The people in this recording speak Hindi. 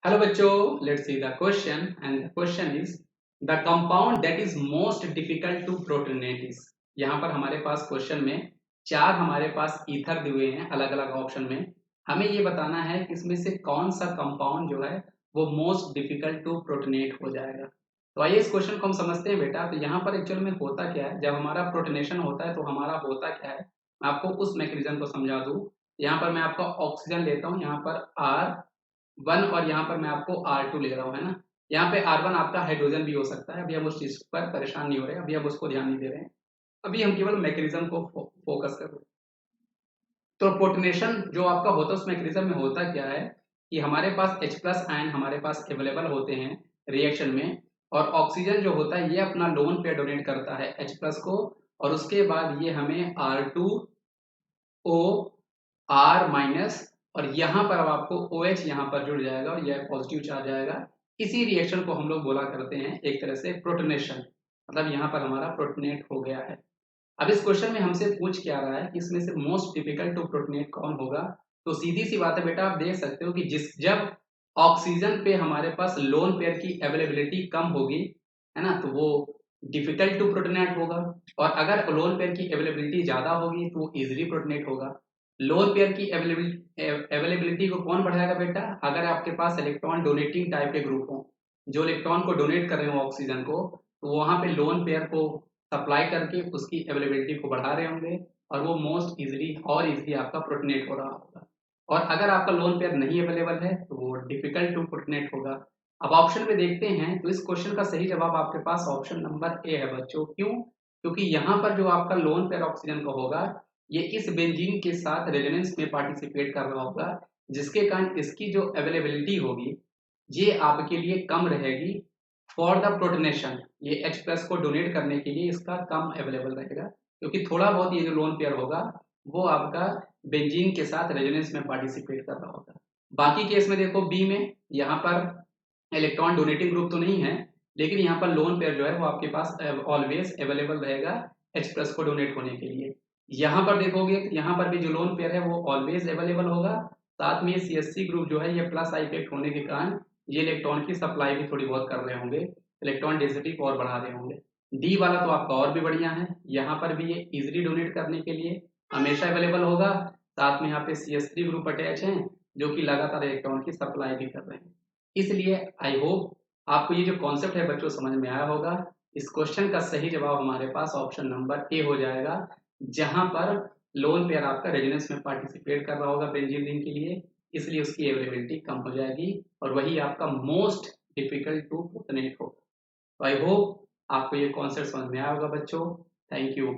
Hello बच्चों, let's see the question and the question is the compound that is most difficult to protonate is। यहाँ पर हमारे पास क्वेश्चन में चार हमारे पास ईथर दिए हुए हैं अलग अलग ऑप्शन में। हमें ये बताना है कि इसमें से कौन सा कंपाउंड जो है वो मोस्ट डिफिकल्ट टू प्रोटोनेट हो जाएगा। तो आइए इस क्वेश्चन को हम समझते हैं बेटा। तो यहाँ पर एक्चुअल में होता क्या है, जब हमारा प्रोटोनेशन होता है तो हमारा होता क्या है, मैं आपको उस मैकेनिज्म को समझा दूँ। यहाँ पर मैं आपका ऑक्सीजन लेता हूँ, यहाँ पर R1 और यहाँ पर मैं आपको R2 ले रहा हूँ, है ना। यहाँ पे R1 आपका हाइड्रोजन भी हो सकता है। अभी हम उस चीज पर परेशान नहीं हो रहे हैं, अभी हम उसको ध्यान नहीं दे रहे हैं। अभी हम केवल मैकेनिज्म को फोकस कर रहे हैं। तो प्रोटोनेशन जो आपका होता है उस मैकेनिज्म में होता क्या है कि हमारे पास H प्लस आयन हमारे पास अवेलेबल होते हैं रिएक्शन में, और ऑक्सीजन जो होता है ये अपना लोन पेयर डोनेट करता है H प्लस को, और उसके बाद ये हमें R2O R माइनस, और यहाँ पर अब आपको OH यहाँ पर जुड़ जाएगा और यह पॉजिटिव चार्ज आएगा। इसी रिएक्शन को हम लोग बोला करते हैं एक तरह से प्रोटोनेशन, मतलब यहाँ पर हमारा प्रोटोनेट हो गया है। अब इस क्वेश्चन में हमसे पूछ क्या रहा है कि इसमें से मोस्ट डिफिकल्ट टू प्रोटोनेट कौन होगा। तो सीधी सी बात है बेटा, आप देख सकते हो कि जब ऑक्सीजन पे हमारे पास लोन पेयर की अवेलेबिलिटी कम होगी, है ना, तो वो डिफिकल्ट टू प्रोटोनेट होगा। और अगर लोन पेयर की अवेलेबिलिटी ज्यादा होगी तो वो इजिली प्रोटोनेट होगा। लोन पेयर की अवेलेबिलिटी को कौन बढ़ाएगा बेटा, अगर आपके पास इलेक्ट्रॉन डोनेटिंग टाइप के ग्रुप हो, जो इलेक्ट्रॉन को डोनेट कर रहे हो ऑक्सीजन को, तो वहां पे लोन पेयर को सप्लाई करके उसकी अवेलेबिलिटी को बढ़ा रहे होंगे, और वो मोस्ट इजीली और इजीली आपका प्रोटोनेट हो रहा होगा। और अगर आपका लोन पेयर नहीं अवेलेबल है तो वो डिफिकल्ट टू प्रोटोनेट होगा। अब ऑप्शन में देखते हैं, तो इस क्वेश्चन का सही जवाब आपके पास ऑप्शन नंबर ए है बच्चों। क्यों? क्योंकि यहाँ पर जो आपका लोन पेयर ऑक्सीजन का होगा ये इस बेंजीन के साथ रेजोनेंस में पार्टिसिपेट कर रहा होगा, जिसके कारण इसकी जो अवेलेबिलिटी होगी ये आपके लिए कम रहेगी फॉर द प्रोटोनेशन। ये H प्लस को डोनेट करने के लिए इसका कम अवेलेबल रहेगा, क्योंकि थोड़ा बहुत ये जो लोन पेयर होगा वो आपका बेंजीन के साथ रेजोनेंस में पार्टिसिपेट कर रहा होगा। बाकी केस में देखो बी में, यहाँ पर इलेक्ट्रॉन डोनेटिंग ग्रुप तो नहीं है, लेकिन यहाँ पर लोन पेयर जो है वो आपके पास ऑलवेज अवेलेबल रहेगा H प्लस को डोनेट होने के लिए। यहाँ पर देखोगे, यहाँ पर भी जो लोन पेयर है वो ऑलवेज अवेलेबल होगा। साथ में CH3 ग्रुप जो है ये प्लस आई इफेक्ट होने के कारण ये इलेक्ट्रॉन की सप्लाई भी थोड़ी बहुत कर रहे होंगे, इलेक्ट्रॉन डेंसिटी को और बढ़ा रहे होंगे। डी वाला तो आपका और भी बढ़िया है, यहाँ पर भी ये इजिली डोनेट करने के लिए हमेशा अवेलेबल होगा। साथ में यहाँ पे CH3 ग्रुप अटैच हैं जो कि लगातार इलेक्ट्रॉन की सप्लाई भी कर रहे हैं। इसलिए आई होप आपको ये जो कॉन्सेप्ट है बच्चों समझ में आया होगा। इस क्वेश्चन का सही जवाब हमारे पास ऑप्शन नंबर ए हो जाएगा, जहां पर लोन पेयर आपका रेजोनेंस में पार्टिसिपेट कर रहा होगा बेंजीन रिंग के लिए, इसलिए उसकी अवेलेबिलिटी कम हो जाएगी, और वही आपका मोस्ट डिफिकल्ट टू प्रोटोनेट होगा। तो आई होप आपको ये कॉन्सेप्ट समझ में आया होगा बच्चों। Thank you.